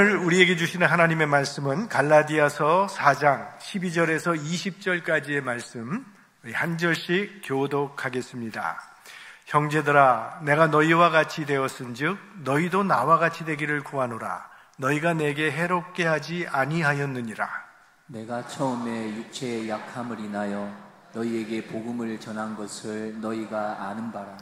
오늘 우리에게 주시는 하나님의 말씀은 갈라디아서 4장 12절에서 20절까지의 말씀 한 절씩 교독하겠습니다. 형제들아, 내가 너희와 같이 되었은즉 너희도 나와 같이 되기를 구하노라. 너희가 내게 해롭게 하지 아니하였느니라. 내가 처음에 육체의 약함을 인하여 너희에게 복음을 전한 것을 너희가 아는 바라.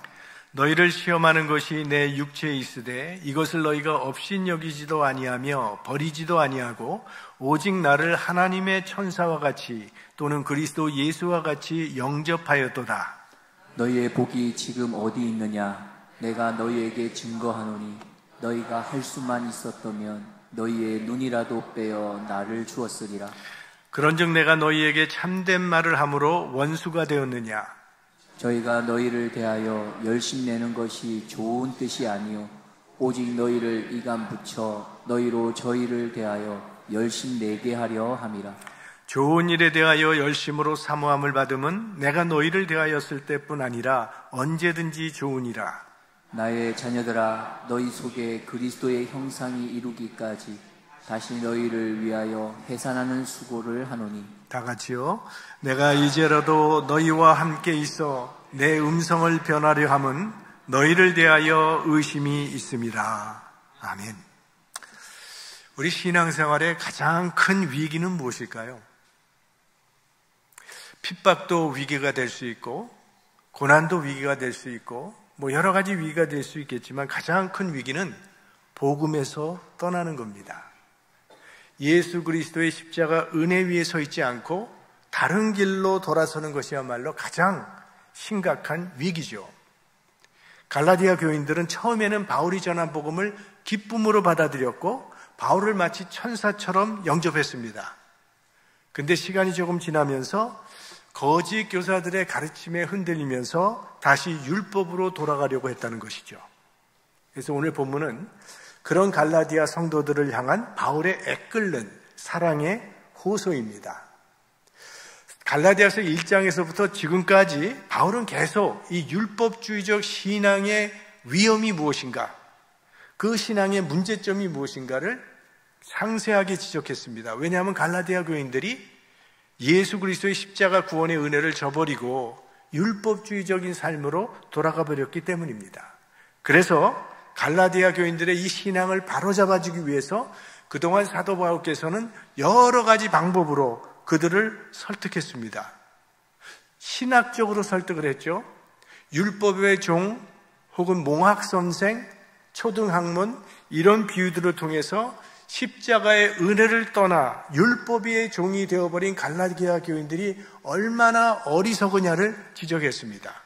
너희를 시험하는 것이 내 육체에 있으되 이것을 너희가 업신여기지도 아니하며 버리지도 아니하고 오직 나를 하나님의 천사와 같이 또는 그리스도 예수와 같이 영접하였도다. 너희의 복이 지금 어디 있느냐? 내가 너희에게 증거하노니 너희가 할 수만 있었다면 너희의 눈이라도 빼어 나를 주었으리라. 그런즉 내가 너희에게 참된 말을 함으로 원수가 되었느냐? 저희가 너희를 대하여 열심내는 것이 좋은 뜻이 아니요 오직 너희를 이감 붙여 너희로 저희를 대하여 열심내게 하려 함이라. 좋은 일에 대하여 열심으로 사모함을 받음은 내가 너희를 대하였을 때뿐 아니라 언제든지 좋으니라. 나의 자녀들아, 너희 속에 그리스도의 형상이 이루기까지 다시 너희를 위하여 해산하는 수고를 하노니. 다 같이요. 내가 이제라도 너희와 함께 있어 내 음성을 변하려 함은 너희를 대하여 의심이 있습니다. 아멘. 우리 신앙생활의 가장 큰 위기는 무엇일까요? 핍박도 위기가 될 수 있고 고난도 위기가 될 수 있고 여러 가지 위기가 될 수 있겠지만 가장 큰 위기는 복음에서 떠나는 겁니다. 예수 그리스도의 십자가 은혜 위에 서 있지 않고 다른 길로 돌아서는 것이야말로 가장 심각한 위기죠. 갈라디아 교인들은 처음에는 바울이 전한 복음을 기쁨으로 받아들였고 바울을 마치 천사처럼 영접했습니다. 근데 시간이 조금 지나면서 거짓 교사들의 가르침에 흔들리면서 다시 율법으로 돌아가려고 했다는 것이죠. 그래서 오늘 본문은 그런 갈라디아 성도들을 향한 바울의 애끓는 사랑의 호소입니다. 갈라디아서 1장에서부터 지금까지 바울은 계속 이 율법주의적 신앙의 위험이 무엇인가, 그 신앙의 문제점이 무엇인가를 상세하게 지적했습니다. 왜냐하면 갈라디아 교인들이 예수 그리스도의 십자가 구원의 은혜를 저버리고 율법주의적인 삶으로 돌아가 버렸기 때문입니다. 그래서 갈라디아 교인들의 이 신앙을 바로잡아주기 위해서 그동안 사도 바울께서는 여러 가지 방법으로 그들을 설득했습니다. 신학적으로 설득을 했죠. 율법의 종 혹은 몽학선생, 초등학문 이런 비유들을 통해서 십자가의 은혜를 떠나 율법의 종이 되어버린 갈라디아 교인들이 얼마나 어리석으냐를 지적했습니다.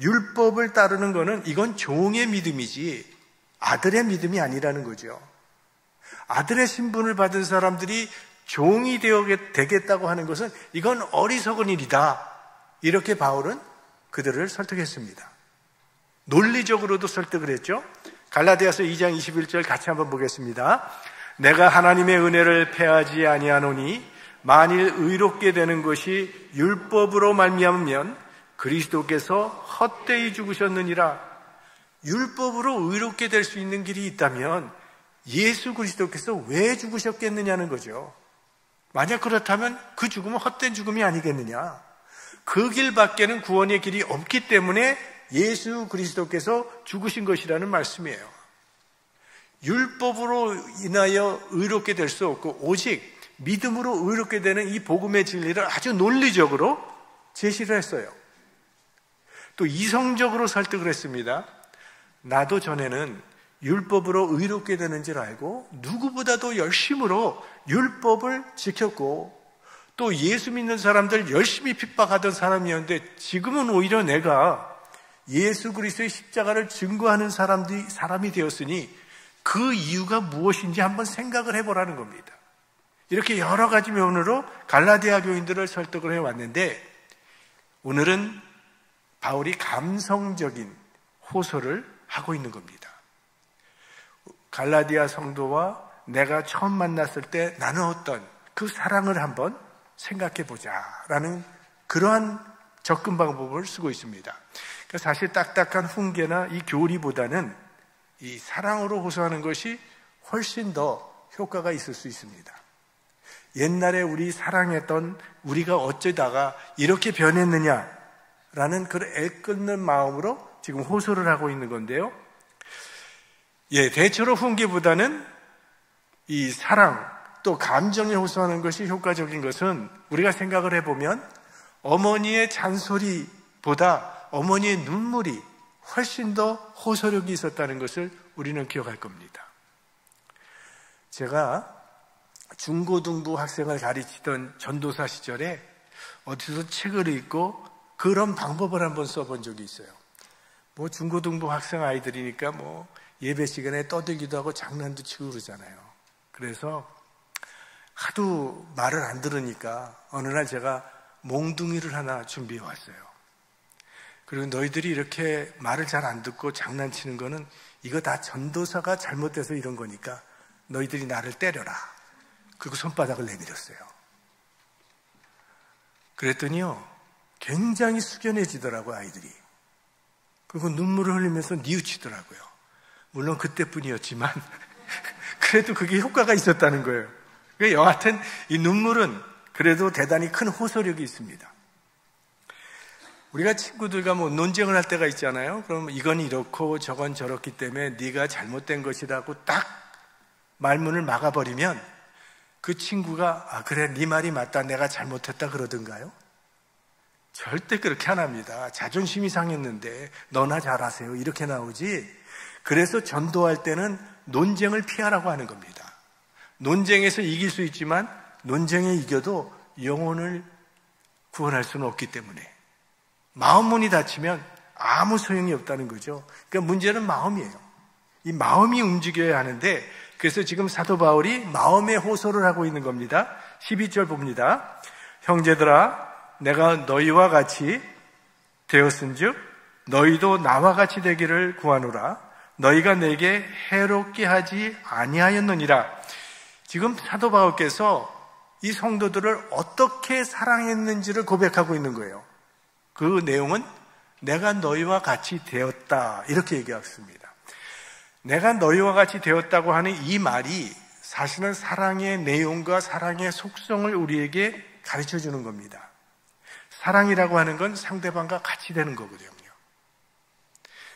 율법을 따르는 것은 이건 종의 믿음이지 아들의 믿음이 아니라는 거죠. 아들의 신분을 받은 사람들이 종이 되겠다고 하는 것은 이건 어리석은 일이다. 이렇게 바울은 그들을 설득했습니다. 논리적으로도 설득을 했죠. 갈라디아서 2장 21절 같이 한번 보겠습니다. 내가 하나님의 은혜를 패하지 아니하노니 만일 의롭게 되는 것이 율법으로 말미암으면 그리스도께서 헛되이 죽으셨느니라. 율법으로 의롭게 될 수 있는 길이 있다면 예수 그리스도께서 왜 죽으셨겠느냐는 거죠. 만약 그렇다면 그 죽음은 헛된 죽음이 아니겠느냐. 그 길밖에는 구원의 길이 없기 때문에 예수 그리스도께서 죽으신 것이라는 말씀이에요. 율법으로 인하여 의롭게 될 수 없고 오직 믿음으로 의롭게 되는 이 복음의 진리를 아주 논리적으로 제시를 했어요. 또 이성적으로 설득을 했습니다. 나도 전에는 율법으로 의롭게 되는 줄 알고 누구보다도 열심으로 율법을 지켰고 또 예수 믿는 사람들 열심히 핍박하던 사람이었는데 지금은 오히려 내가 예수 그리스도의 십자가를 증거하는 사람이 되었으니 그 이유가 무엇인지 한번 생각을 해보라는 겁니다. 이렇게 여러 가지 면으로 갈라디아 교인들을 설득을 해왔는데 오늘은 바울이 감성적인 호소를 하고 있는 겁니다. 갈라디아 성도와 내가 처음 만났을 때 나는 어떤 그 사랑을 한번 생각해보자라는 그러한 접근 방법을 쓰고 있습니다. 사실 딱딱한 훈계나 이 교리보다는 이 사랑으로 호소하는 것이 훨씬 더 효과가 있을 수 있습니다. 옛날에 우리 사랑했던 우리가 어쩌다가 이렇게 변했느냐라는 그런 애끓는 마음으로 지금 호소를 하고 있는 건데요. 대처로 훈계보다는 이 사랑 또 감정에 호소하는 것이 효과적인 것은 우리가 생각을 해보면 어머니의 잔소리보다 어머니의 눈물이 훨씬 더 호소력이 있었다는 것을 우리는 기억할 겁니다. 제가 중고등부 학생을 가르치던 전도사 시절에 어디서 책을 읽고 그런 방법을 한번 써본 적이 있어요. 중고등부 학생 아이들이니까 예배 시간에 떠들기도 하고 장난도 치고 그러잖아요. 그래서 하도 말을 안 들으니까 어느 날 제가 몽둥이를 하나 준비해 왔어요. 그리고 너희들이 이렇게 말을 잘 안 듣고 장난치는 거는 이거 다 전도사가 잘못돼서 이런 거니까 너희들이 나를 때려라. 그리고 손바닥을 내밀었어요. 그랬더니요, 굉장히 숙연해지더라고요, 아이들이. 그리고 눈물을 흘리면서 뉘우치더라고요. 물론 그때뿐이었지만 그래도 그게 효과가 있었다는 거예요. 여하튼 이 눈물은 그래도 대단히 큰 호소력이 있습니다. 우리가 친구들과 논쟁을 할 때가 있잖아요. 그럼 이건 이렇고 저건 저렇기 때문에 네가 잘못된 것이라고 딱 말문을 막아버리면 그 친구가 그래 네 말이 맞다 내가 잘못했다 그러던가요? 절대 그렇게 안 합니다. 자존심이 상했는데 너나 잘하세요 이렇게 나오지. 그래서 전도할 때는 논쟁을 피하라고 하는 겁니다. 논쟁에서 이길 수 있지만 논쟁에 이겨도 영혼을 구원할 수는 없기 때문에 마음문이 닫히면 아무 소용이 없다는 거죠. 그러니까 문제는 마음이에요. 이 마음이 움직여야 하는데 그래서 지금 사도 바울이 마음의 호소를 하고 있는 겁니다. 12절 봅니다. 형제들아 내가 너희와 같이 되었은즉 너희도 나와 같이 되기를 구하노라. 너희가 내게 해롭게 하지 아니하였느니라. 지금 사도 바울께서 이 성도들을 어떻게 사랑했는지를 고백하고 있는 거예요. 그 내용은 내가 너희와 같이 되었다 이렇게 얘기했습니다. 내가 너희와 같이 되었다고 하는 이 말이 사실은 사랑의 내용과 사랑의 속성을 우리에게 가르쳐 주는 겁니다. 사랑이라고 하는 건 상대방과 같이 되는 거거든요.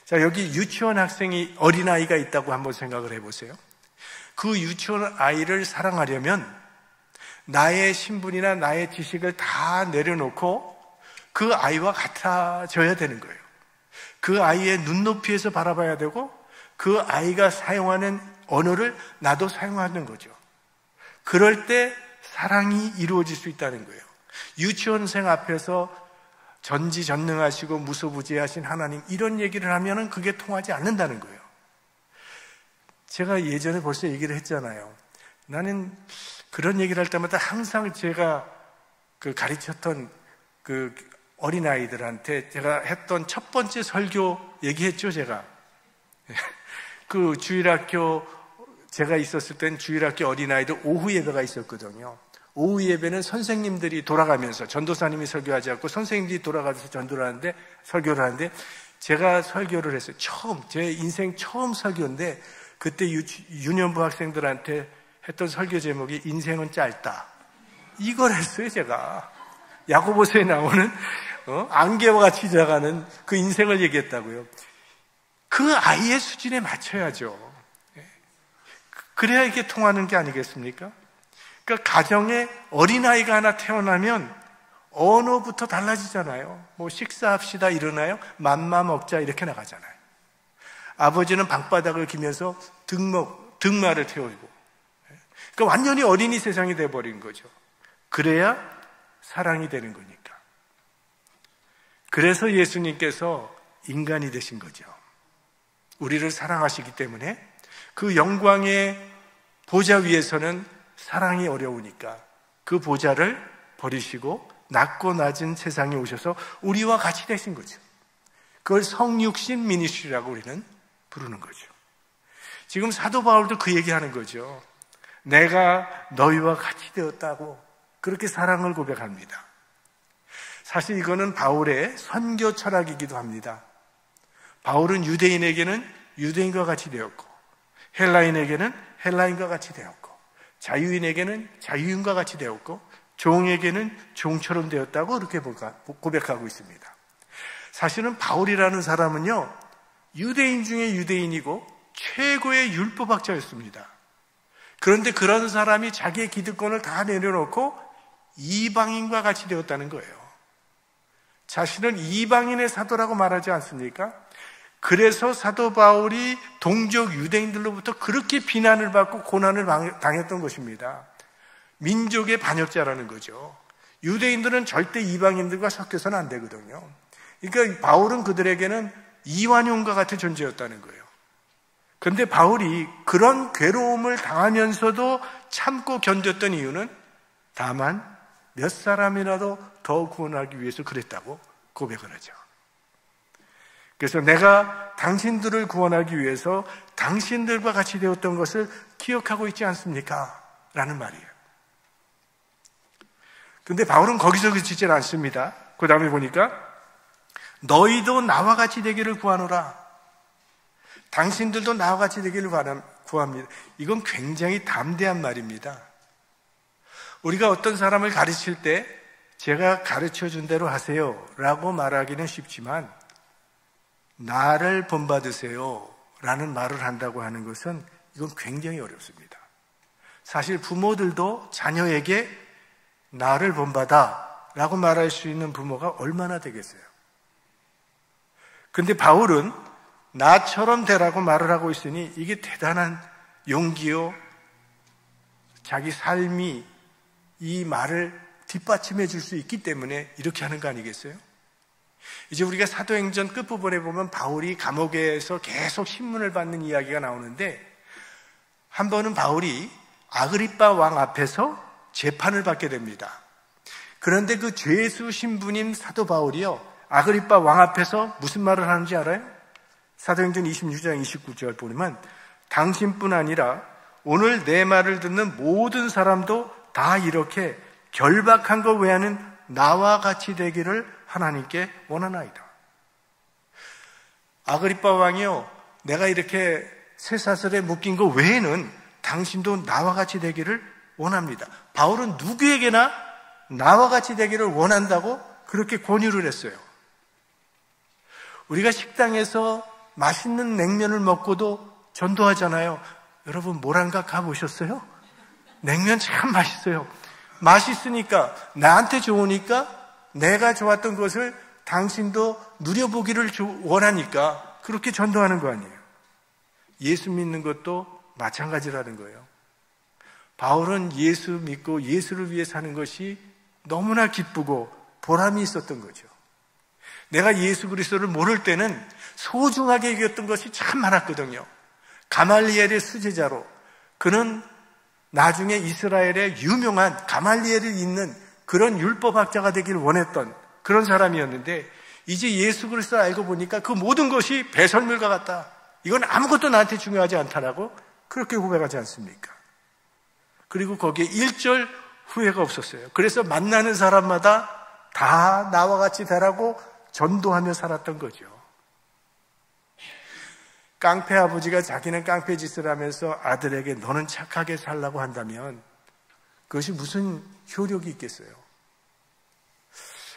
자, 여기 유치원 학생이 어린아이가 있다고 한번 생각을 해보세요. 그 유치원 아이를 사랑하려면 나의 신분이나 나의 지식을 다 내려놓고 그 아이와 같아져야 되는 거예요. 그 아이의 눈높이에서 바라봐야 되고 그 아이가 사용하는 언어를 나도 사용하는 거죠. 그럴 때 사랑이 이루어질 수 있다는 거예요. 유치원생 앞에서 전지전능하시고 무소부지하신 하나님 이런 얘기를 하면은 그게 통하지 않는다는 거예요. 제가 예전에 벌써 얘기를 했잖아요. 나는 그런 얘기를 할 때마다 항상 제가 가르쳤던 어린아이들한테 제가 했던 첫 번째 설교 얘기했죠, 제가. 그 주일학교, 제가 있었을 땐 주일학교 어린아이들 오후 예배가 있었거든요. 오후 예배는 선생님들이 돌아가면서 전도사님이 설교하지 않고 선생님들이 돌아가면서 설교를 하는데 제가 설교를 했어요. 제 인생 처음 설교인데 그때 유년부 학생들한테 했던 설교 제목이 인생은 짧다. 이걸 했어요, 제가. 야고보서에 나오는 안개와 같이 지나가는 그 인생을 얘기했다고요. 그 아이의 수준에 맞춰야죠. 그래야 이게 통하는 게 아니겠습니까? 그러니까 가정에 어린아이가 하나 태어나면 언어부터 달라지잖아요. 식사합시다 이러나요? 맘마 먹자 이렇게 나가잖아요. 아버지는 방바닥을 기면서 등말을 태우고. 그러니까 완전히 어린이 세상이 돼버린 거죠. 그래야 사랑이 되는 거니까. 그래서 예수님께서 인간이 되신 거죠. 우리를 사랑하시기 때문에 그 영광의 보좌 위에서는 사랑이 어려우니까 그 보좌를 버리시고 낮고 낮은 세상에 오셔서 우리와 같이 되신 거죠. 그걸 성육신 미니스트리라고 우리는 부르는 거죠. 지금 사도 바울도 그 얘기하는 거죠. 내가 너희와 같이 되었다고 그렇게 사랑을 고백합니다. 사실 이거는 바울의 선교 철학이기도 합니다. 바울은 유대인에게는 유대인과 같이 되었고 헬라인에게는 헬라인과 같이 되었고 자유인에게는 자유인과 같이 되었고 종에게는 종처럼 되었다고 그렇게 고백하고 있습니다. 사실은 바울이라는 사람은요, 유대인 중에 유대인이고 최고의 율법학자였습니다. 그런데 그런 사람이 자기의 기득권을 다 내려놓고 이방인과 같이 되었다는 거예요. 자신은 이방인의 사도라고 말하지 않습니까? 그래서 사도 바울이 동족 유대인들로부터 그렇게 비난을 받고 고난을 당했던 것입니다. 민족의 반역자라는 거죠. 유대인들은 절대 이방인들과 섞여서는 안 되거든요. 그러니까 바울은 그들에게는 이완용과 같은 존재였다는 거예요. 그런데 바울이 그런 괴로움을 당하면서도 참고 견뎠던 이유는 다만 몇 사람이라도 더 구원하기 위해서 그랬다고 고백을 하죠. 그래서 내가 당신들을 구원하기 위해서 당신들과 같이 되었던 것을 기억하고 있지 않습니까? 라는 말이에요. 근데 바울은 거기서 그치질 않습니다. 그 다음에 보니까 너희도 나와 같이 되기를 구하노라. 당신들도 나와 같이 되기를 구합니다. 이건 굉장히 담대한 말입니다. 우리가 어떤 사람을 가르칠 때 제가 가르쳐준 대로 하세요 라고 말하기는 쉽지만 나를 본받으세요 라는 말을 한다고 하는 것은 이건 굉장히 어렵습니다. 사실 부모들도 자녀에게 나를 본받아 라고 말할 수 있는 부모가 얼마나 되겠어요. 근데 바울은 나처럼 되라고 말을 하고 있으니 이게 대단한 용기요, 자기 삶이 이 말을 뒷받침해 줄 수 있기 때문에 이렇게 하는 거 아니겠어요? 이제 우리가 사도행전 끝부분에 보면 바울이 감옥에서 계속 신문을 받는 이야기가 나오는데 한 번은 바울이 아그리빠 왕 앞에서 재판을 받게 됩니다. 그런데 그 죄수 신부님 사도 바울이요, 아그리빠 왕 앞에서 무슨 말을 하는지 알아요? 사도행전 26장 29절 보면 당신뿐 아니라 오늘 내 말을 듣는 모든 사람도 다 이렇게 결박한 것 외에는 나와 같이 되기를 하나님께 원하나이다. 아그리빠 왕이요, 내가 이렇게 쇠사슬에 묶인 것 외에는 당신도 나와 같이 되기를 원합니다. 바울은 누구에게나 나와 같이 되기를 원한다고 그렇게 권유를 했어요. 우리가 식당에서 맛있는 냉면을 먹고도 전도하잖아요. 여러분 모란가 가보셨어요? 냉면 참 맛있어요. 맛있으니까, 나한테 좋으니까 내가 좋았던 것을 당신도 누려보기를 원하니까 그렇게 전도하는 거 아니에요. 예수 믿는 것도 마찬가지라는 거예요. 바울은 예수 믿고 예수를 위해 사는 것이 너무나 기쁘고 보람이 있었던 거죠. 내가 예수 그리스도를 모를 때는 소중하게 여겼던 것이 참 많았거든요. 가말리엘의 수제자로, 그는 나중에 이스라엘의 유명한 가말리엘을 잇는 그런 율법학자가 되기를 원했던 그런 사람이었는데 이제 예수 그리스도를 알고 보니까 그 모든 것이 배설물과 같다. 이건 아무것도 나한테 중요하지 않다라고 그렇게 고백하지 않습니까? 그리고 거기에 일절 후회가 없었어요. 그래서 만나는 사람마다 다 나와 같이 되라고 전도하며 살았던 거죠. 깡패 아버지가 자기는 깡패 짓을 하면서 아들에게 너는 착하게 살라고 한다면 그것이 무슨 효력이 있겠어요?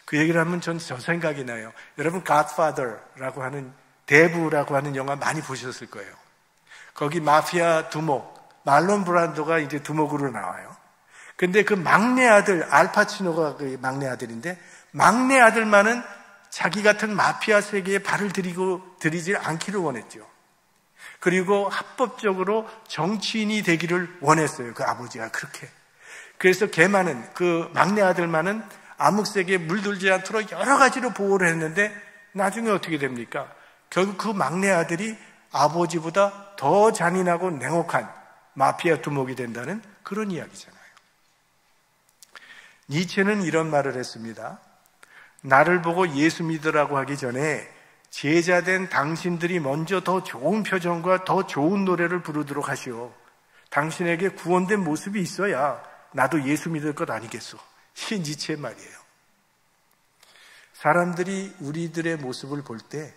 그 얘기를 하면 전 저 생각이 나요. 여러분 Godfather라고 하는, 대부라고 하는 영화 많이 보셨을 거예요. 거기 마피아 두목, 말론 브란도가 이제 두목으로 나와요. 근데 그 막내 아들, 알파치노가 그 막내 아들인데 막내 아들만은 자기 같은 마피아 세계에 발을 들이지 않기를 원했죠. 그리고 합법적으로 정치인이 되기를 원했어요. 그 아버지가 그렇게. 그래서 걔만은, 그 막내 아들만은 암흑세계에 물들지 않도록 여러 가지로 보호를 했는데 나중에 어떻게 됩니까? 결국 그 막내 아들이 아버지보다 더 잔인하고 냉혹한 마피아 두목이 된다는 그런 이야기잖아요. 니체는 이런 말을 했습니다. 나를 보고 예수 믿으라고 하기 전에 제자된 당신들이 먼저 더 좋은 표정과 더 좋은 노래를 부르도록 하시오. 당신에게 구원된 모습이 있어야 나도 예수 믿을 것 아니겠소. 이게 니체의 말이에요. 사람들이 우리들의 모습을 볼 때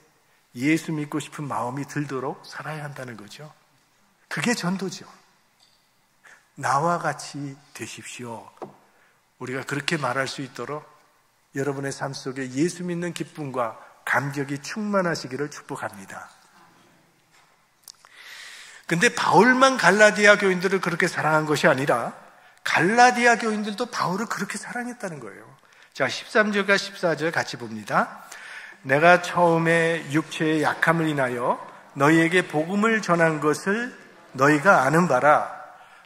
예수 믿고 싶은 마음이 들도록 살아야 한다는 거죠. 그게 전도죠. 나와 같이 되십시오. 우리가 그렇게 말할 수 있도록 여러분의 삶 속에 예수 믿는 기쁨과 감격이 충만하시기를 축복합니다. 근데 바울만 갈라디아 교인들을 그렇게 사랑한 것이 아니라 갈라디아 교인들도 바울을 그렇게 사랑했다는 거예요. 자, 13절과 14절 같이 봅니다. 내가 처음에 육체의 약함을 인하여 너희에게 복음을 전한 것을 너희가 아는 바라.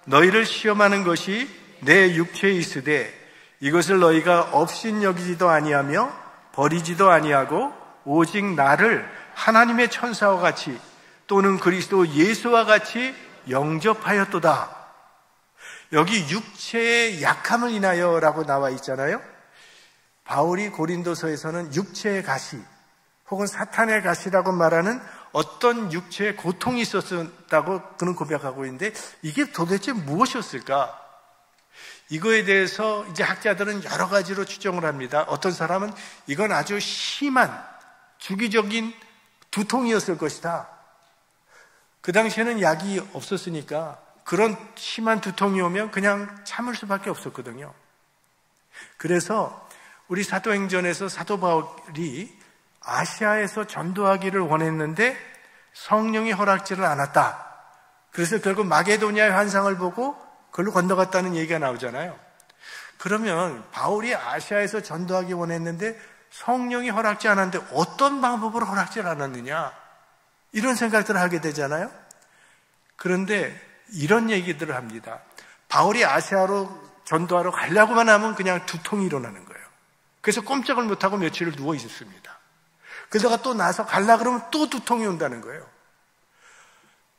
너희를 시험하는 것이 내 육체에 있으되 이것을 너희가 업신여기지도 아니하며 버리지도 아니하고 오직 나를 하나님의 천사와 같이 또는 그리스도 예수와 같이 영접하였도다. 여기 육체의 약함을 인하여라고 나와 있잖아요. 바울이 고린도서에서는 육체의 가시 혹은 사탄의 가시라고 말하는 어떤 육체의 고통이 있었다고 그는 고백하고 있는데 이게 도대체 무엇이었을까? 이거에 대해서 이제 학자들은 여러 가지로 추정을 합니다. 어떤 사람은 이건 아주 심한 주기적인 두통이었을 것이다. 그 당시에는 약이 없었으니까 그런 심한 두통이 오면 그냥 참을 수밖에 없었거든요. 그래서 우리 사도행전에서 사도 바울이 아시아에서 전도하기를 원했는데 성령이 허락지를 않았다. 그래서 결국 마게도니아의 환상을 보고 그걸로 건너갔다는 얘기가 나오잖아요. 그러면 바울이 아시아에서 전도하기 원했는데 성령이 허락지 않았는데 어떤 방법으로 허락지를 않았느냐, 이런 생각들을 하게 되잖아요. 그런데 이런 얘기들을 합니다. 바울이 아시아로 전도하러 가려고만 하면 그냥 두통이 일어나는 거예요. 그래서 꼼짝을 못하고 며칠을 누워 있었습니다. 그러다가 또 나서 가려고 그러면 또 두통이 온다는 거예요.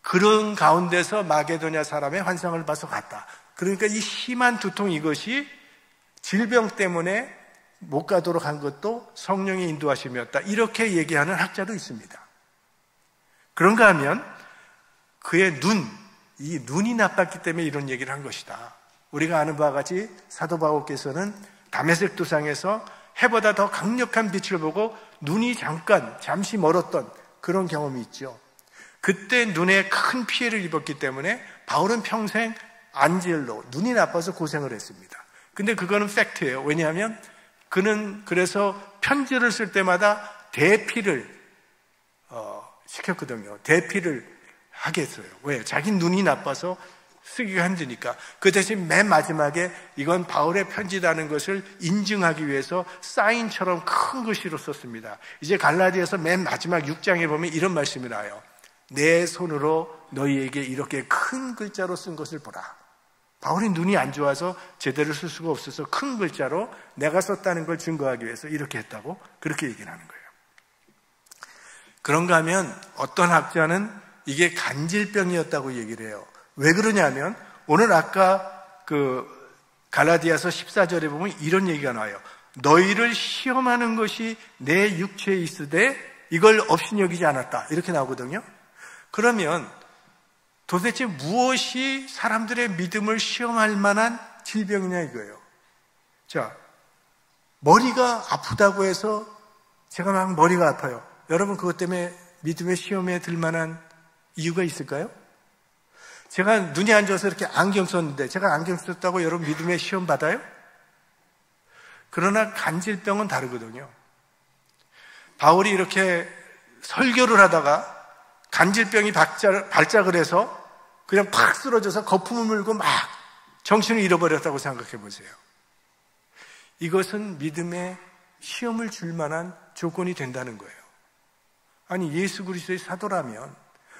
그런 가운데서 마게도냐 사람의 환상을 봐서 갔다. 그러니까 이 심한 두통, 이것이 질병 때문에 못 가도록 한 것도 성령의 인도하심이었다. 이렇게 얘기하는 학자도 있습니다. 그런가 하면 그의 이 눈이 나빴기 때문에 이런 얘기를 한 것이다. 우리가 아는 바와 같이 사도 바울께서는 다메섹 도상에서 해보다 더 강력한 빛을 보고 눈이 잠시 멀었던 그런 경험이 있죠. 그때 눈에 큰 피해를 입었기 때문에 바울은 평생 안젤로, 눈이 나빠서 고생을 했습니다. 근데 그거는 팩트예요. 왜냐하면 그는 그래서 편지를 쓸 때마다 대피를 시켰거든요. 대피를 하게 했어요. 왜? 자기 눈이 나빠서 쓰기가 힘드니까. 그 대신 맨 마지막에 이건 바울의 편지라는 것을 인증하기 위해서 사인처럼 큰 글씨로 썼습니다. 이제 갈라디아서 맨 마지막 6장에 보면 이런 말씀이 나와요. 내 손으로 너희에게 이렇게 큰 글자로 쓴 것을 보라. 바울이 눈이 안 좋아서 제대로 쓸 수가 없어서 큰 글자로 내가 썼다는 걸 증거하기 위해서 이렇게 했다고, 그렇게 얘기를 하는 거예요. 그런가 하면 어떤 학자는 이게 간질병이었다고 얘기를 해요. 왜 그러냐면 오늘 아까 그 갈라디아서 14절에 보면 이런 얘기가 나와요. 너희를 시험하는 것이 내 육체에 있으되 이걸 업신여기지 않았다. 이렇게 나오거든요. 그러면 도대체 무엇이 사람들의 믿음을 시험할 만한 질병이냐 이거예요. 자, 머리가 아프다고 해서 제가 막 머리가 아파요. 여러분 그것 때문에 믿음의 시험에 들 만한 이유가 있을까요? 제가 눈이 안 좋아서 이렇게 안경 썼는데 제가 안경 썼다고 여러분 믿음의 시험 받아요? 그러나 간질병은 다르거든요. 바울이 이렇게 설교를 하다가 간질병이 발작을 해서 그냥 팍 쓰러져서 거품을 물고 막 정신을 잃어버렸다고 생각해 보세요. 이것은 믿음의 시험을 줄 만한 조건이 된다는 거예요. 아니, 예수 그리스도의 사도라면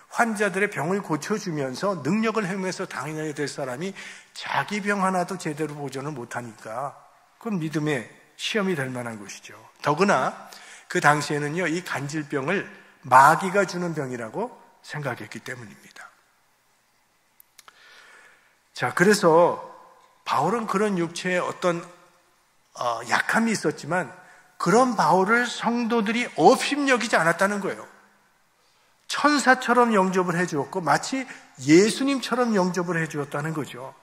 환자들의 병을 고쳐주면서 능력을 행해서 당연해야 될 사람이 자기 병 하나도 제대로 보존을 못하니까 그건 믿음의 시험이 될 만한 것이죠. 더구나 그 당시에는요, 이 간질병을 마귀가 주는 병이라고 생각했기 때문입니다. 자, 그래서 바울은 그런 육체에 어떤 약함이 있었지만 그런 바울을 성도들이 업신여기지 않았다는 거예요. 천사처럼 영접을 해주었고 마치 예수님처럼 영접을 해주었다는 거죠.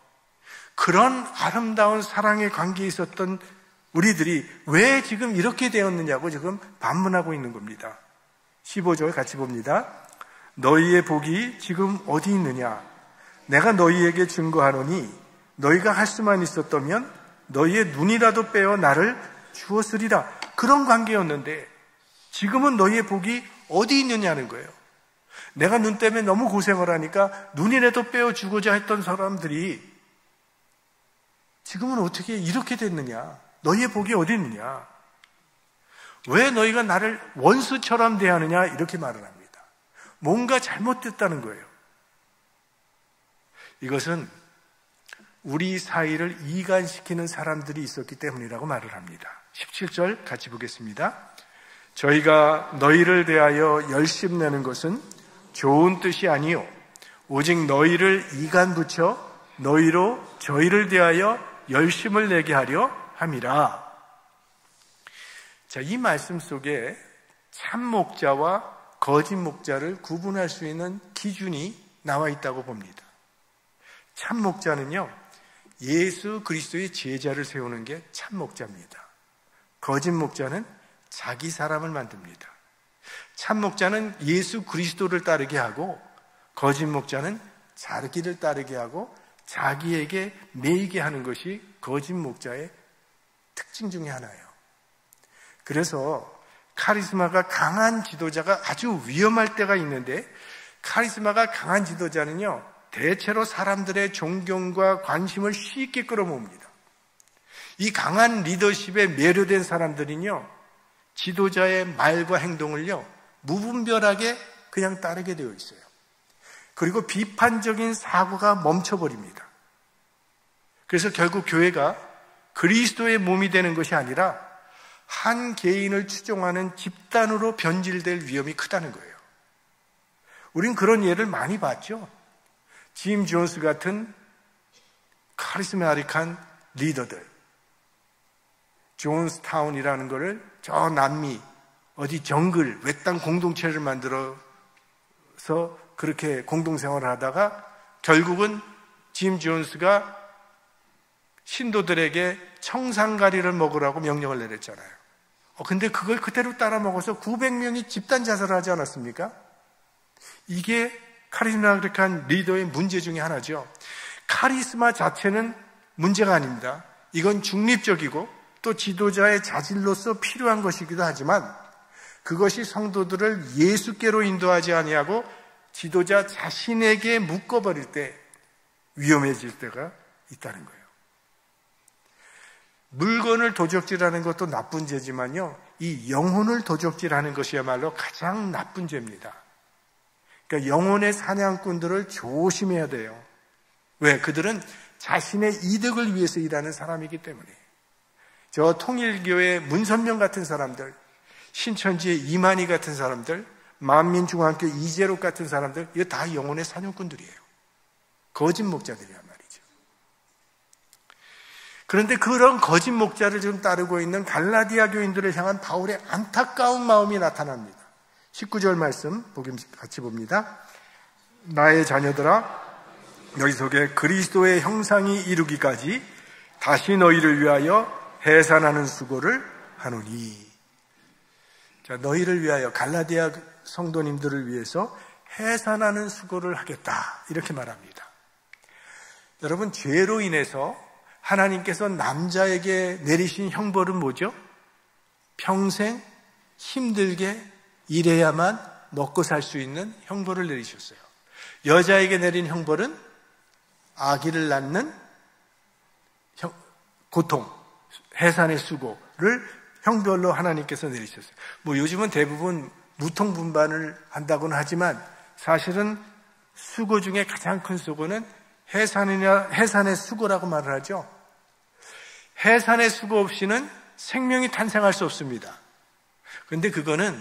그런 아름다운 사랑의 관계에 있었던 우리들이 왜 지금 이렇게 되었느냐고 지금 반문하고 있는 겁니다. 15절 같이 봅니다. 너희의 복이 지금 어디 있느냐? 내가 너희에게 증거하노니 너희가 할 수만 있었다면 너희의 눈이라도 빼어 나를 주었으리라. 그런 관계였는데 지금은 너희의 복이 어디 있느냐는 거예요. 내가 눈 때문에 너무 고생을 하니까 눈이라도 빼어주고자 했던 사람들이 지금은 어떻게 이렇게 됐느냐? 너희의 복이 어디 있느냐? 왜 너희가 나를 원수처럼 대하느냐? 이렇게 말을 합니다. 뭔가 잘못됐다는 거예요. 이것은 우리 사이를 이간시키는 사람들이 있었기 때문이라고 말을 합니다. 17절 같이 보겠습니다. 저희가 너희를 대하여 열심내는 것은 좋은 뜻이 아니요 오직 너희를 이간 붙여 너희로 저희를 대하여 열심을 내게 하려 함이라. 자, 이 말씀 속에 참 목자와 거짓 목자를 구분할 수 있는 기준이 나와 있다고 봅니다. 참 목자는요, 예수 그리스도의 제자를 세우는 게 참 목자입니다. 거짓 목자는 자기 사람을 만듭니다. 참 목자는 예수 그리스도를 따르게 하고 거짓 목자는 자기를 따르게 하고 자기에게 매이게 하는 것이 거짓 목자의 특징 중에 하나예요. 그래서 카리스마가 강한 지도자가 아주 위험할 때가 있는데 카리스마가 강한 지도자는요, 대체로 사람들의 존경과 관심을 쉽게 끌어모읍니다. 이 강한 리더십에 매료된 사람들은요, 지도자의 말과 행동을요, 무분별하게 그냥 따르게 되어 있어요. 그리고 비판적인 사고가 멈춰버립니다. 그래서 결국 교회가 그리스도의 몸이 되는 것이 아니라 한 개인을 추종하는 집단으로 변질될 위험이 크다는 거예요. 우린 그런 예를 많이 봤죠. 짐 존스 같은 카리스마틱한 리더들, 존스타운이라는 거를 저 남미 어디 정글 외딴 공동체를 만들어서 그렇게 공동생활을 하다가 결국은 짐 존스가 신도들에게 청산가리를 먹으라고 명령을 내렸잖아요. 근데 그걸 그대로 따라 먹어서 900명이 집단 자살을 하지 않았습니까? 이게 카리스마틱한 리더의 문제 중에 하나죠. 카리스마 자체는 문제가 아닙니다. 이건 중립적이고 또 지도자의 자질로서 필요한 것이기도 하지만 그것이 성도들을 예수께로 인도하지 아니하고 지도자 자신에게 묶어버릴 때 위험해질 때가 있다는 거예요. 물건을 도적질하는 것도 나쁜 죄지만요, 이 영혼을 도적질하는 것이야말로 가장 나쁜 죄입니다. 그러니까 영혼의 사냥꾼들을 조심해야 돼요. 왜? 그들은 자신의 이득을 위해서 일하는 사람이기 때문에. 저 통일교회 문선명 같은 사람들, 신천지의 이만희 같은 사람들, 만민중앙교 이재록 같은 사람들, 이거 다 영혼의 사냥꾼들이에요. 거짓 목자들이란 말이죠. 그런데 그런 거짓 목자를 지금 따르고 있는 갈라디아 교인들을 향한 바울의 안타까운 마음이 나타납니다. 19절 말씀 같이 봅니다. 나의 자녀들아, 너희 속에 그리스도의 형상이 이루기까지 다시 너희를 위하여 해산하는 수고를 하노니. 자, 너희를 위하여, 갈라디아 성도님들을 위해서 해산하는 수고를 하겠다, 이렇게 말합니다. 여러분, 죄로 인해서 하나님께서 남자에게 내리신 형벌은 뭐죠? 평생 힘들게 일해야만 먹고 살 수 있는 형벌을 내리셨어요. 여자에게 내린 형벌은 아기를 낳는 고통, 해산의 수고를 형벌로 하나님께서 내리셨어요. 요즘은 대부분 무통분반을 한다고는 하지만 사실은 수고 중에 가장 큰 수고는 해산의 수고라고 말을 하죠. 해산의 수고 없이는 생명이 탄생할 수 없습니다. 그런데 그거는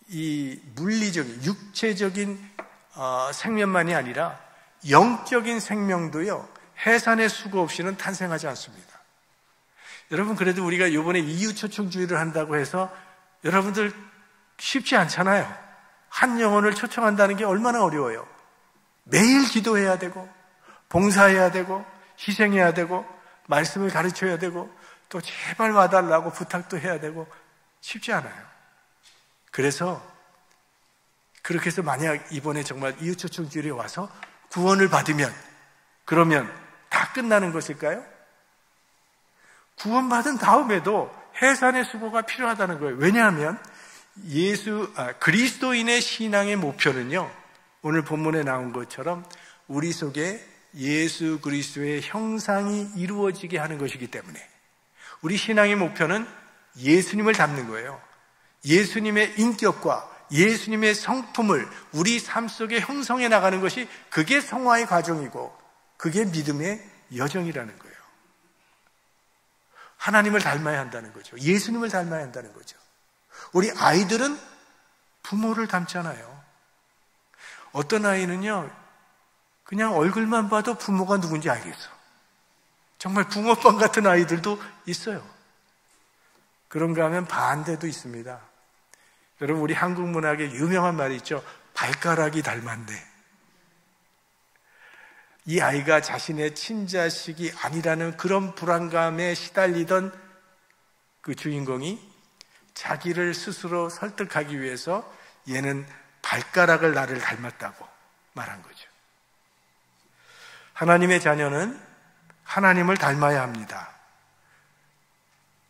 이 물리적인, 육체적인 생명만이 아니라 영적인 생명도요, 해산의 수고 없이는 탄생하지 않습니다. 여러분, 그래도 우리가 이번에 이웃초청주의를 한다고 해서 여러분들 쉽지 않잖아요. 한 영혼을 초청한다는 게 얼마나 어려워요. 매일 기도해야 되고 봉사해야 되고 희생해야 되고 말씀을 가르쳐야 되고 또 제발 와달라고 부탁도 해야 되고 쉽지 않아요. 그래서 그렇게 해서 만약 이번에 정말 이웃초청주일에 와서 구원을 받으면, 그러면 다 다 끝나는 것일까요? 구원받은 다음에도 해산의 수고가 필요하다는 거예요. 왜냐하면 그리스도인의 신앙의 목표는요, 오늘 본문에 나온 것처럼 우리 속에 예수 그리스도의 형상이 이루어지게 하는 것이기 때문에 우리 신앙의 목표는 예수님을 닮는 거예요. 예수님의 인격과 예수님의 성품을 우리 삶 속에 형성해 나가는 것이, 그게 성화의 과정이고 그게 믿음의 여정이라는 거예요. 하나님을 닮아야 한다는 거죠. 예수님을 닮아야 한다는 거죠. 우리 아이들은 부모를 닮잖아요. 어떤 아이는요, 그냥 얼굴만 봐도 부모가 누군지 알겠어. 정말 붕어빵 같은 아이들도 있어요. 그런가 하면 반대도 있습니다. 여러분, 우리 한국 문학에 유명한 말이 있죠. 발가락이 닮았네. 이 아이가 자신의 친자식이 아니라는 그런 불안감에 시달리던 그 주인공이 자기를 스스로 설득하기 위해서 얘는 발가락을 나를 닮았다고 말한 거죠. 하나님의 자녀는 하나님을 닮아야 합니다.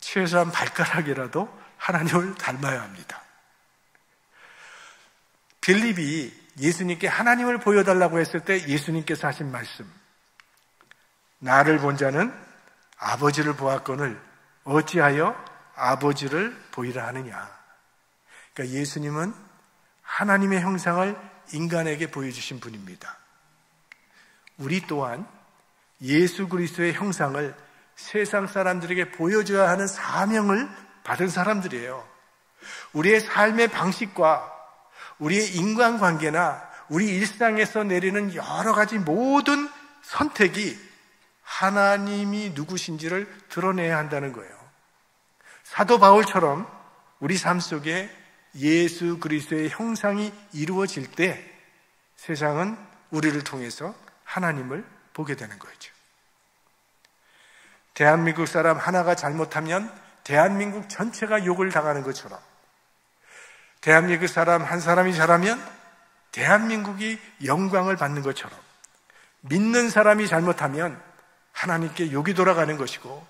최소한 발가락이라도 하나님을 닮아야 합니다. 빌립이 예수님께 하나님을 보여달라고 했을 때 예수님께서 하신 말씀, 나를 본 자는 아버지를 보았거늘 어찌하여 아버지를 보이라 하느냐. 그러니까 예수님은 하나님의 형상을 인간에게 보여주신 분입니다. 우리 또한 예수 그리스도의 형상을 세상 사람들에게 보여줘야 하는 사명을 받은 사람들이에요. 우리의 삶의 방식과 우리의 인간관계나 우리 일상에서 내리는 여러 가지 모든 선택이 하나님이 누구신지를 드러내야 한다는 거예요. 사도 바울처럼 우리 삶 속에 예수 그리스도의 형상이 이루어질 때 세상은 우리를 통해서 하나님을 보게 되는 거죠. 대한민국 사람 하나가 잘못하면 대한민국 전체가 욕을 당하는 것처럼, 대한민국 사람 한 사람이 잘하면 대한민국이 영광을 받는 것처럼, 믿는 사람이 잘못하면 하나님께 욕이 돌아가는 것이고,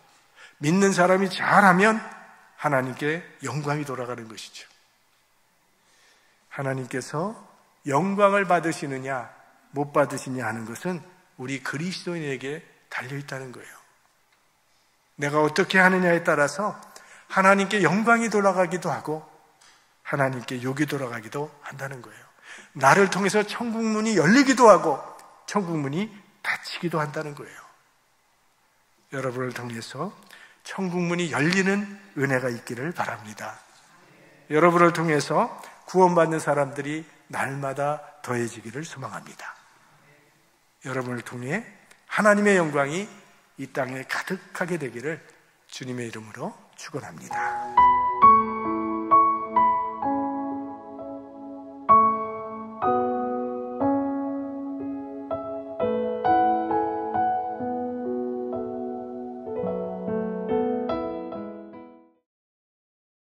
믿는 사람이 잘하면 하나님께 영광이 돌아가는 것이죠. 하나님께서 영광을 받으시느냐 못 받으시냐 하는 것은 우리 그리스도인에게 달려있다는 거예요. 내가 어떻게 하느냐에 따라서 하나님께 영광이 돌아가기도 하고 하나님께 욕이 돌아가기도 한다는 거예요. 나를 통해서 천국문이 열리기도 하고 천국문이 닫히기도 한다는 거예요. 여러분을 통해서 천국문이 열리는 은혜가 있기를 바랍니다. 여러분을 통해서 구원받는 사람들이 날마다 더해지기를 소망합니다. 여러분을 통해 하나님의 영광이 이 땅에 가득하게 되기를 주님의 이름으로 축원합니다.